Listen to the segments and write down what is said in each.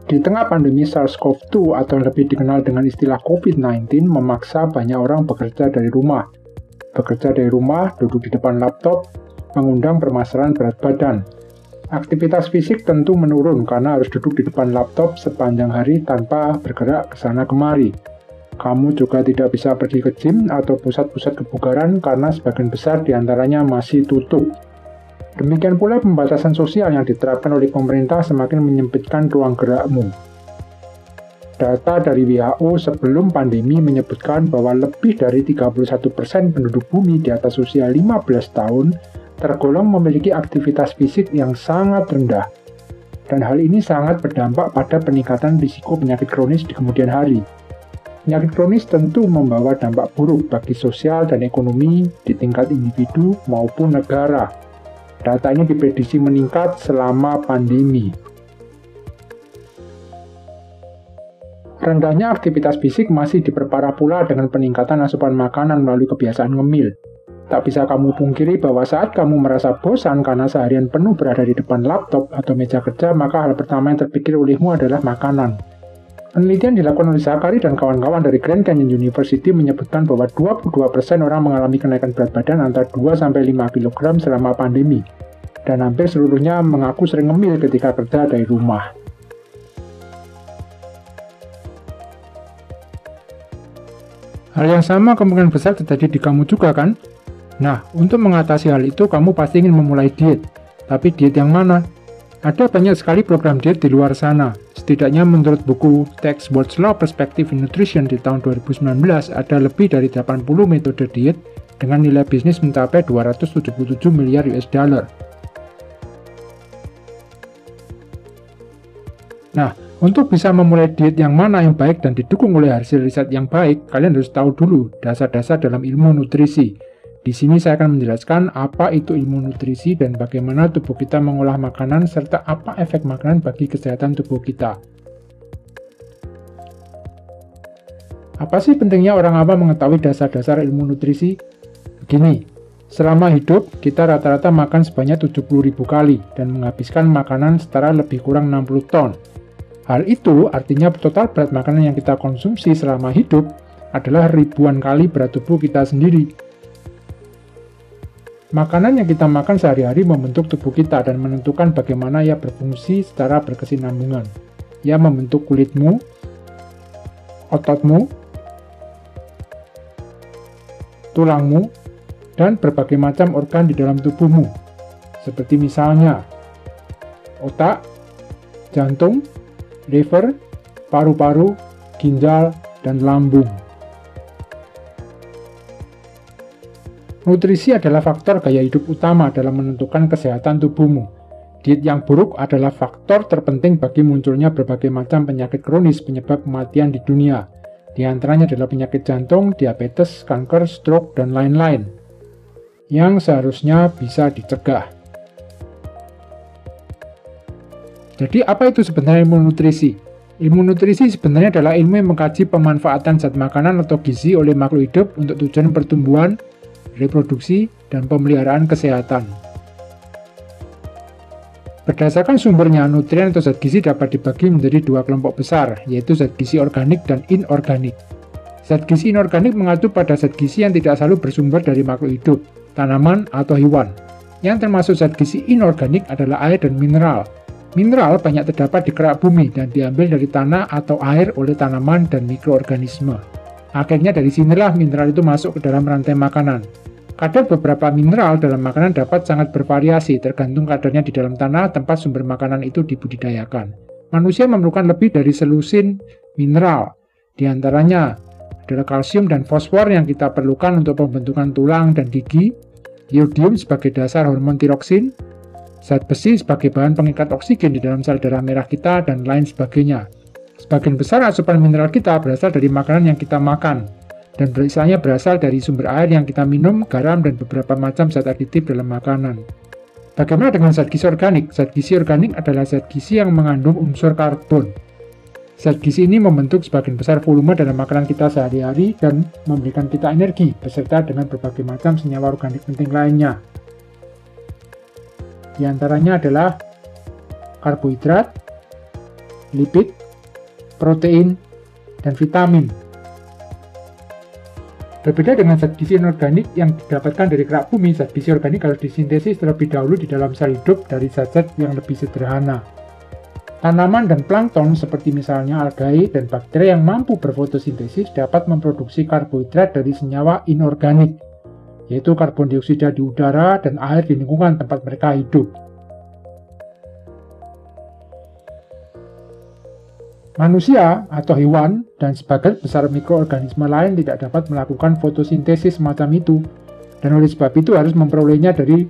Di tengah pandemi SARS-CoV-2 atau lebih dikenal dengan istilah COVID-19 memaksa banyak orang bekerja dari rumah. Bekerja dari rumah, duduk di depan laptop, mengundang permasalahan berat badan. Aktivitas fisik tentu menurun karena harus duduk di depan laptop sepanjang hari tanpa bergerak ke sana kemari. Kamu juga tidak bisa pergi ke gym atau pusat-pusat kebugaran karena sebagian besar diantaranya masih tutup. Demikian pula pembatasan sosial yang diterapkan oleh pemerintah semakin menyempitkan ruang gerakmu. Data dari WHO sebelum pandemi menyebutkan bahwa lebih dari 31% penduduk bumi di atas usia 15 tahun tergolong memiliki aktivitas fisik yang sangat rendah. Dan hal ini sangat berdampak pada peningkatan risiko penyakit kronis di kemudian hari. Penyakit kronis tentu membawa dampak buruk bagi sosial dan ekonomi di tingkat individu maupun negara. Data ini diprediksi meningkat selama pandemi. Rendahnya aktivitas fisik masih diperparah pula dengan peningkatan asupan makanan melalui kebiasaan ngemil. Tak bisa kamu pungkiri bahwa saat kamu merasa bosan karena seharian penuh berada di depan laptop atau meja kerja, maka hal pertama yang terpikir olehmu adalah makanan. Penelitian dilakukan oleh Zachary dan kawan-kawan dari Grand Canyon University menyebutkan bahwa 22% orang mengalami kenaikan berat badan antara 2-5 kg selama pandemi, dan hampir seluruhnya mengaku sering ngemil ketika kerja dari rumah. Hal yang sama kemungkinan besar terjadi di kamu juga kan? Nah, untuk mengatasi hal itu kamu pasti ingin memulai diet. Tapi diet yang mana? Ada banyak sekali program diet di luar sana. Setidaknya menurut buku Text What's Law Perspective in Nutrition di tahun 2019, ada lebih dari 80 metode diet dengan nilai bisnis mencapai 277 miliar US dollar. Nah, untuk bisa memulai diet yang mana yang baik dan didukung oleh hasil riset yang baik, kalian harus tahu dulu dasar-dasar dalam ilmu nutrisi. Di sini saya akan menjelaskan apa itu ilmu nutrisi dan bagaimana tubuh kita mengolah makanan serta apa efek makanan bagi kesehatan tubuh kita. Apa sih pentingnya orang awam mengetahui dasar-dasar ilmu nutrisi? Begini, selama hidup kita rata-rata makan sebanyak 70.000 kali dan menghabiskan makanan setara lebih kurang 60 ton. Hal itu artinya total berat makanan yang kita konsumsi selama hidup adalah ribuan kali berat tubuh kita sendiri. Makanan yang kita makan sehari-hari membentuk tubuh kita dan menentukan bagaimana ia berfungsi secara berkesinambungan. Ia membentuk kulitmu, ototmu, tulangmu, dan berbagai macam organ di dalam tubuhmu. Seperti misalnya otak, jantung, liver, paru-paru, ginjal, dan lambung. Nutrisi adalah faktor gaya hidup utama dalam menentukan kesehatan tubuhmu. Diet yang buruk adalah faktor terpenting bagi munculnya berbagai macam penyakit kronis penyebab kematian di dunia. Di antaranya adalah penyakit jantung, diabetes, kanker, stroke, dan lain-lain, yang seharusnya bisa dicegah. Jadi apa itu sebenarnya ilmu nutrisi? Ilmu nutrisi sebenarnya adalah ilmu yang mengkaji pemanfaatan zat makanan atau gizi oleh makhluk hidup untuk tujuan pertumbuhan, reproduksi, dan pemeliharaan kesehatan. Berdasarkan sumbernya, nutrien atau zat gizi dapat dibagi menjadi dua kelompok besar, yaitu zat gizi organik dan inorganik. Zat gizi inorganik mengacu pada zat gizi yang tidak selalu bersumber dari makhluk hidup, tanaman, atau hewan. Yang termasuk zat gizi inorganik adalah air dan mineral. Mineral banyak terdapat di kerak bumi dan diambil dari tanah atau air oleh tanaman dan mikroorganisme. Akhirnya dari sinilah mineral itu masuk ke dalam rantai makanan. Kadar beberapa mineral dalam makanan dapat sangat bervariasi tergantung kadarnya di dalam tanah tempat sumber makanan itu dibudidayakan. Manusia memerlukan lebih dari selusin mineral. Di antaranya adalah kalsium dan fosfor yang kita perlukan untuk pembentukan tulang dan gigi, iodium sebagai dasar hormon tiroksin, zat besi sebagai bahan pengikat oksigen di dalam sel darah merah kita, dan lain sebagainya. Sebagian besar asupan mineral kita berasal dari makanan yang kita makan, dan sisanya berasal dari sumber air yang kita minum, garam, dan beberapa macam zat aditif dalam makanan. Bagaimana dengan zat gizi organik? Zat gizi organik adalah zat gizi yang mengandung unsur karbon. Zat gizi ini membentuk sebagian besar volume dalam makanan kita sehari-hari dan memberikan kita energi, beserta dengan berbagai macam senyawa organik penting lainnya. Di antaranya adalah karbohidrat, lipid, protein, dan vitamin. Berbeda dengan zat gizi inorganik yang didapatkan dari kerak bumi, zat gizi organik harus disintesis terlebih dahulu di dalam sel hidup dari zat-zat yang lebih sederhana. Tanaman dan plankton seperti misalnya algae dan bakteri yang mampu berfotosintesis dapat memproduksi karbohidrat dari senyawa inorganik, yaitu karbon dioksida di udara dan air di lingkungan tempat mereka hidup. Manusia atau hewan dan sebagian besar mikroorganisme lain tidak dapat melakukan fotosintesis semacam itu, dan oleh sebab itu harus memperolehnya dari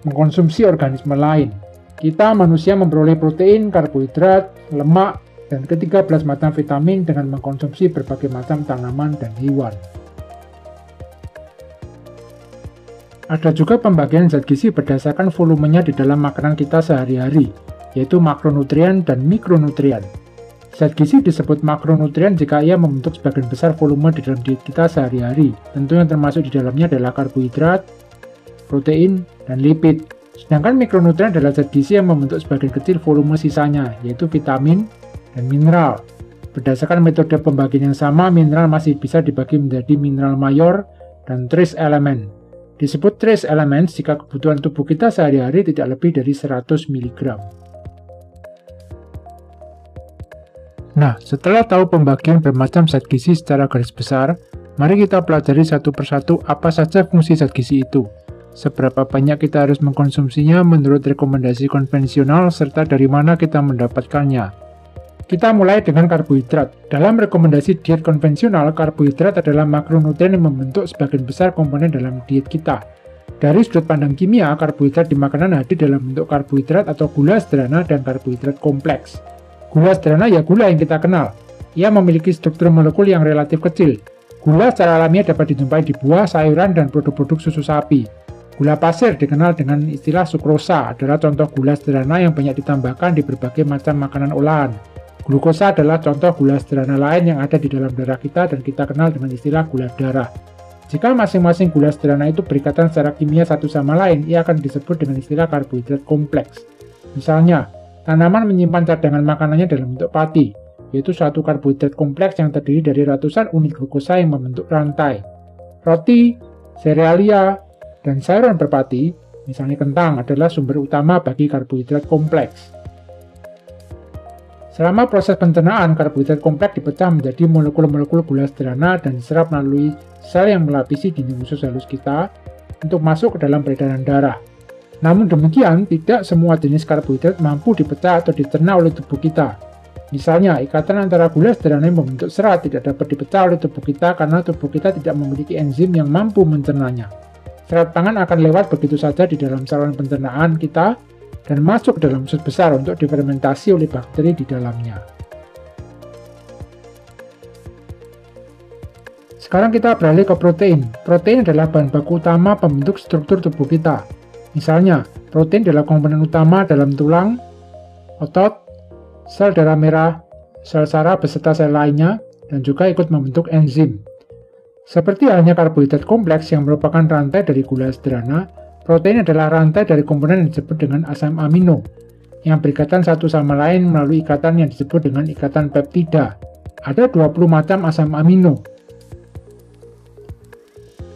mengkonsumsi organisme lain. Kita manusia memperoleh protein, karbohidrat, lemak, dan ke-13 macam vitamin dengan mengkonsumsi berbagai macam tanaman dan hewan. Ada juga pembagian zat gizi berdasarkan volumenya di dalam makanan kita sehari-hari, yaitu makronutrien dan mikronutrien. Zat gizi disebut makronutrien jika ia membentuk sebagian besar volume di dalam diet kita sehari-hari. Tentu yang termasuk di dalamnya adalah karbohidrat, protein, dan lipid. Sedangkan mikronutrien adalah zat gizi yang membentuk sebagian kecil volume sisanya, yaitu vitamin dan mineral. Berdasarkan metode pembagian yang sama, mineral masih bisa dibagi menjadi mineral mayor dan trace element. Disebut trace elements jika kebutuhan tubuh kita sehari-hari tidak lebih dari 100 mg. Nah, setelah tahu pembagian bermacam zat gizi secara garis besar, mari kita pelajari satu persatu apa saja fungsi zat gizi itu. Seberapa banyak kita harus mengkonsumsinya menurut rekomendasi konvensional, serta dari mana kita mendapatkannya. Kita mulai dengan karbohidrat. Dalam rekomendasi diet konvensional, karbohidrat adalah makronutrien yang membentuk sebagian besar komponen dalam diet kita. Dari sudut pandang kimia, karbohidrat di makanan hadir dalam bentuk karbohidrat atau gula sederhana dan karbohidrat kompleks. Gula sederhana ya gula yang kita kenal. Ia memiliki struktur molekul yang relatif kecil. Gula secara alamiah dapat dijumpai di buah, sayuran, dan produk-produk susu sapi. Gula pasir dikenal dengan istilah sukrosa adalah contoh gula sederhana yang banyak ditambahkan di berbagai macam makanan olahan. Glukosa adalah contoh gula sederhana lain yang ada di dalam darah kita dan kita kenal dengan istilah gula darah. Jika masing-masing gula sederhana itu berikatan secara kimia satu sama lain, ia akan disebut dengan istilah karbohidrat kompleks. Misalnya, tanaman menyimpan cadangan makanannya dalam bentuk pati, yaitu suatu karbohidrat kompleks yang terdiri dari ratusan unit glukosa yang membentuk rantai. Roti, serealia, dan sayuran berpati, misalnya kentang, adalah sumber utama bagi karbohidrat kompleks. Selama proses pencernaan, karbohidrat kompleks dipecah menjadi molekul-molekul gula sederhana dan diserap melalui sel yang melapisi dinding usus halus kita untuk masuk ke dalam peredaran darah. Namun demikian, tidak semua jenis karbohidrat mampu dipecah atau dicerna oleh tubuh kita. Misalnya, ikatan antara gula sederhana yang membentuk serat tidak dapat dipecah oleh tubuh kita karena tubuh kita tidak memiliki enzim yang mampu mencernanya. Serat pangan akan lewat begitu saja di dalam saluran pencernaan kita dan masuk ke dalam usus besar untuk difermentasi oleh bakteri di dalamnya. Sekarang kita beralih ke protein. Protein adalah bahan baku utama pembentuk struktur tubuh kita. Misalnya, protein adalah komponen utama dalam tulang, otot, sel darah merah, sel saraf beserta sel lainnya, dan juga ikut membentuk enzim. Seperti halnya karbohidrat kompleks yang merupakan rantai dari gula sederhana, protein adalah rantai dari komponen yang disebut dengan asam amino, yang berikatan satu sama lain melalui ikatan yang disebut dengan ikatan peptida. Ada 20 macam asam amino.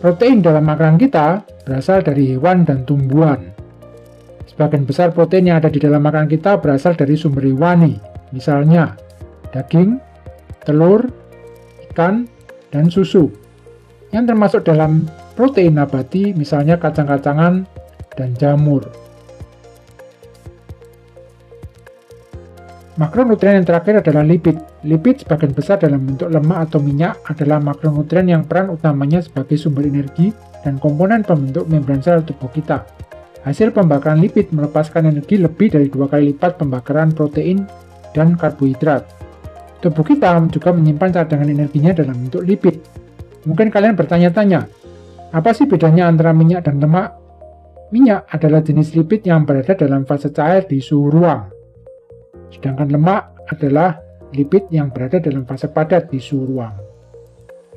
Protein dalam makanan kita berasal dari hewan dan tumbuhan. Sebagian besar protein yang ada di dalam makanan kita berasal dari sumber hewani, misalnya daging, telur, ikan, dan susu. Yang termasuk dalam protein nabati, misalnya kacang-kacangan dan jamur. Makronutrien yang terakhir adalah lipid. Lipid sebagian besar dalam bentuk lemak atau minyak adalah makronutrien yang peran utamanya sebagai sumber energi dan komponen pembentuk membran sel tubuh kita. Hasil pembakaran lipid melepaskan energi lebih dari 2 kali lipat pembakaran protein dan karbohidrat. Tubuh kita juga menyimpan cadangan energinya dalam bentuk lipid. Mungkin kalian bertanya-tanya, apa sih bedanya antara minyak dan lemak? Minyak adalah jenis lipid yang berada dalam fase cair di suhu ruang. Sedangkan lemak adalah lipid yang berada dalam fase padat di suhu ruang.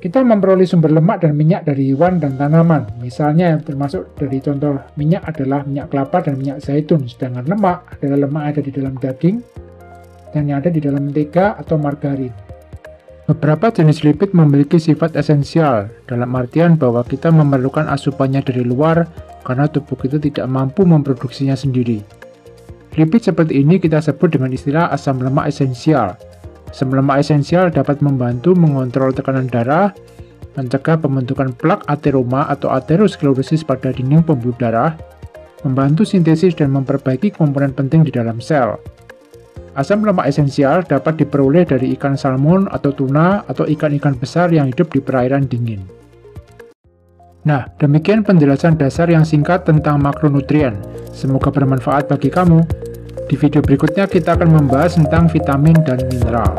Kita memperoleh sumber lemak dan minyak dari hewan dan tanaman. Misalnya yang termasuk dari contoh minyak adalah minyak kelapa dan minyak zaitun. Sedangkan lemak adalah lemak yang ada di dalam daging, dan yang ada di dalam mentega atau margarin. Beberapa jenis lipid memiliki sifat esensial, dalam artian bahwa kita memerlukan asupannya dari luar karena tubuh kita tidak mampu memproduksinya sendiri. Lipid seperti ini kita sebut dengan istilah asam lemak esensial. Asam lemak esensial dapat membantu mengontrol tekanan darah, mencegah pembentukan plak ateroma atau aterosklerosis pada dinding pembuluh darah, membantu sintesis dan memperbaiki komponen penting di dalam sel. Asam lemak esensial dapat diperoleh dari ikan salmon atau tuna atau ikan-ikan besar yang hidup di perairan dingin. Nah, demikian penjelasan dasar yang singkat tentang makronutrien. Semoga bermanfaat bagi kamu. Di video berikutnya kita akan membahas tentang vitamin dan mineral.